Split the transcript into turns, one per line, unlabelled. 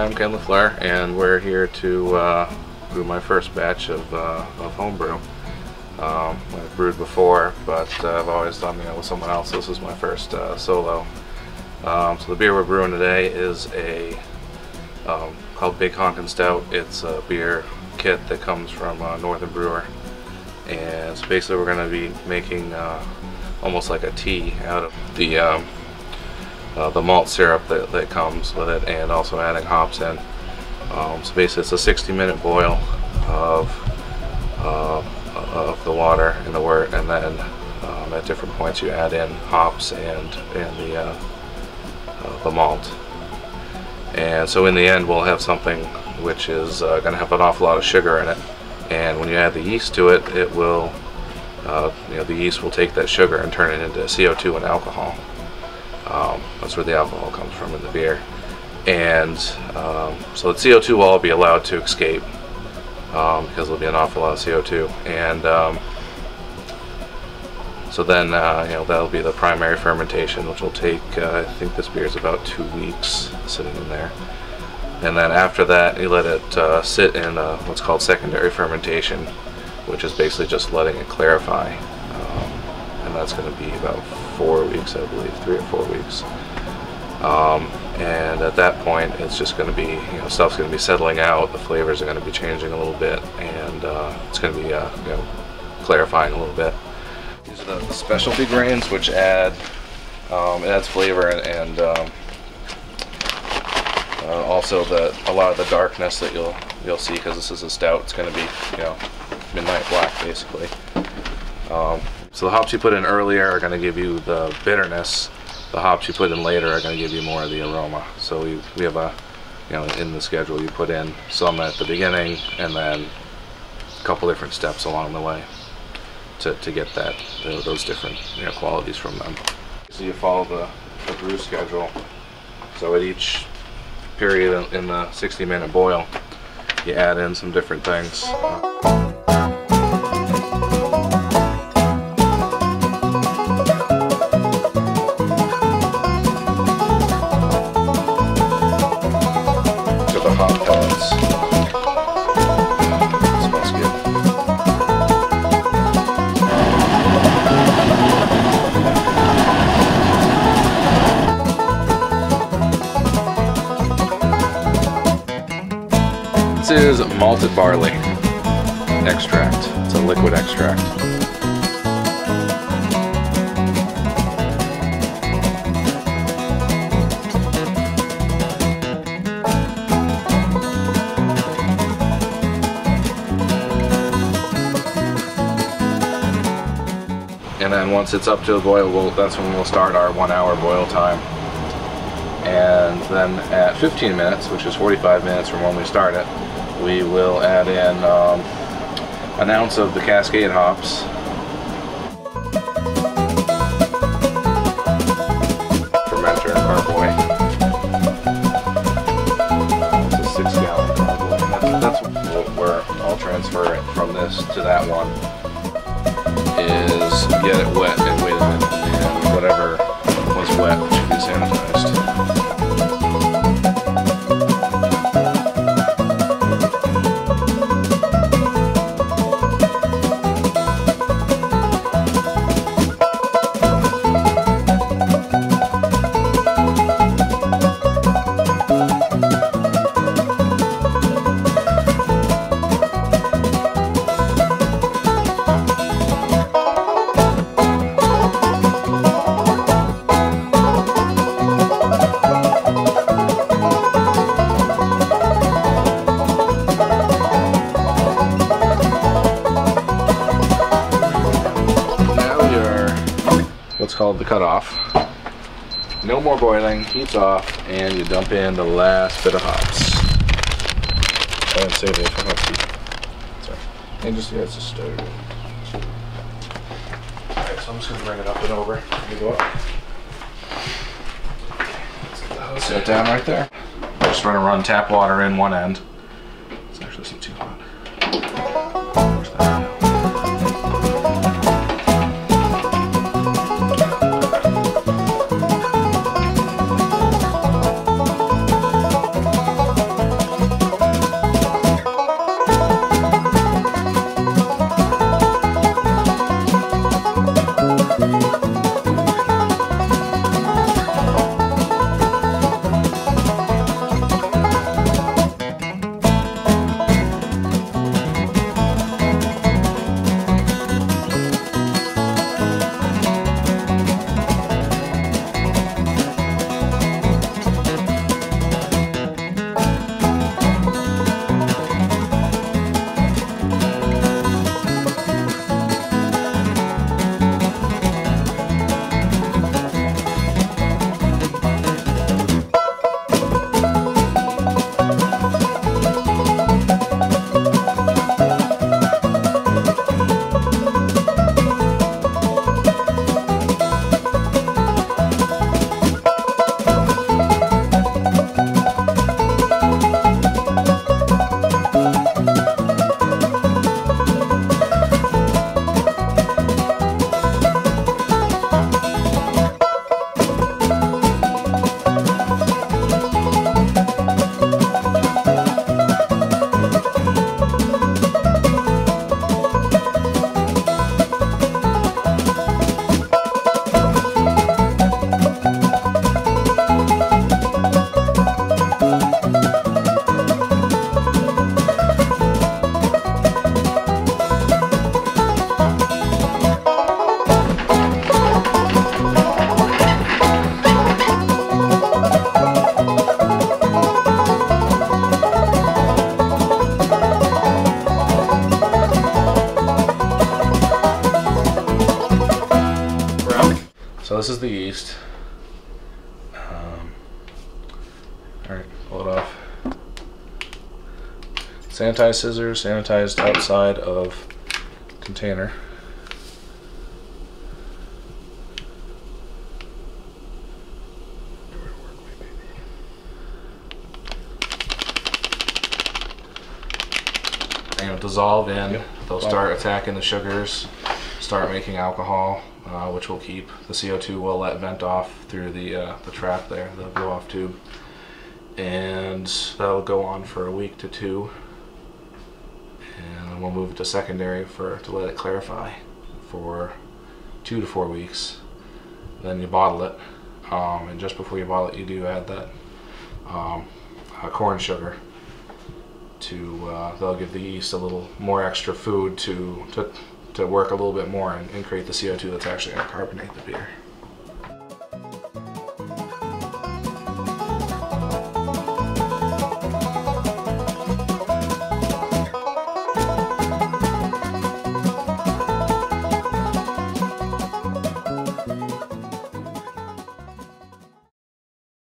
I'm Ken Lafleur, and we're here to brew my first batch of homebrew. I've brewed before, but I've always done with someone else. This is my first solo. So the beer we're brewing today is a called Big Honkin' Stout. It's a beer kit that comes from Northern Brewer, and so basically we're going to be making almost like a tea out of the malt syrup that comes with it, and also adding hops in. So basically it's a 60-minute boil of the water and the wort, and then at different points you add in hops and the malt. And so in the end we'll have something which is going to have an awful lot of sugar in it, and when you add the yeast to it, it will the yeast will take that sugar and turn it into CO2 and alcohol. That's where the alcohol comes from in the beer. And so the CO2 will all be allowed to escape because there'll be an awful lot of CO2. And so then that'll be the primary fermentation, which will take I think this beer is about 2 weeks sitting in there. And then after that you let it sit in what's called secondary fermentation, which is basically just letting it clarify. And that's going to be about 4 weeks, I believe, 3 or 4 weeks. And at that point it's just going to be, stuff's going to be settling out, the flavors are going to be changing a little bit, and it's going to be clarifying a little bit. These are the specialty grains, which add it adds flavor and also a lot of the darkness that you'll see, because this is a stout. It's going to be midnight black basically. So the hops you put in earlier are going to give you the bitterness. The hops you put in later are going to give you more of the aroma. So we have in the schedule you put in some at the beginning and then a couple different steps along the way to get those different qualities from them. So you follow the brew schedule. So at each period in the 60-minute boil, you add in some different things. This is malted barley extract. It's a liquid extract. And then once it's up to a boil, that's when we'll start our 1-hour boil time. And then at 15 minutes, which is 45 minutes from when we start it, we will add in an ounce of the Cascade hops, fermenter and carboy. It's a 6-gallon carboy. That's where I'll transfer it from this to that one, is get it wet and wait a minute, and whatever was wet should be sanitized. What's called the cutoff. No more boiling, heats off, and you dump in the last bit of hops. I didn't save it for hot tea. Sorry. And just, it's just stir. Alright, so I'm just going to bring it up and over. Let me go up. Let's get the hose set down right there. I'm just going to run tap water in one end. It's actually some too hot. Push that down. So this is the yeast. Alright, pull it off. Sanitized scissors, sanitized outside of container. And it'll dissolve in. Yep. They'll start attacking the sugars, start making alcohol, which will keep the CO2 will let vent off through the trap there, the blow off tube, and that'll go on for a week to two, and then we'll move it to secondary to let it clarify for 2 to 4 weeks. Then you bottle it, and just before you bottle it, you do add that corn sugar to they'll give the yeast a little more extra food to work a little bit more and create the CO2 that's actually going to carbonate the beer.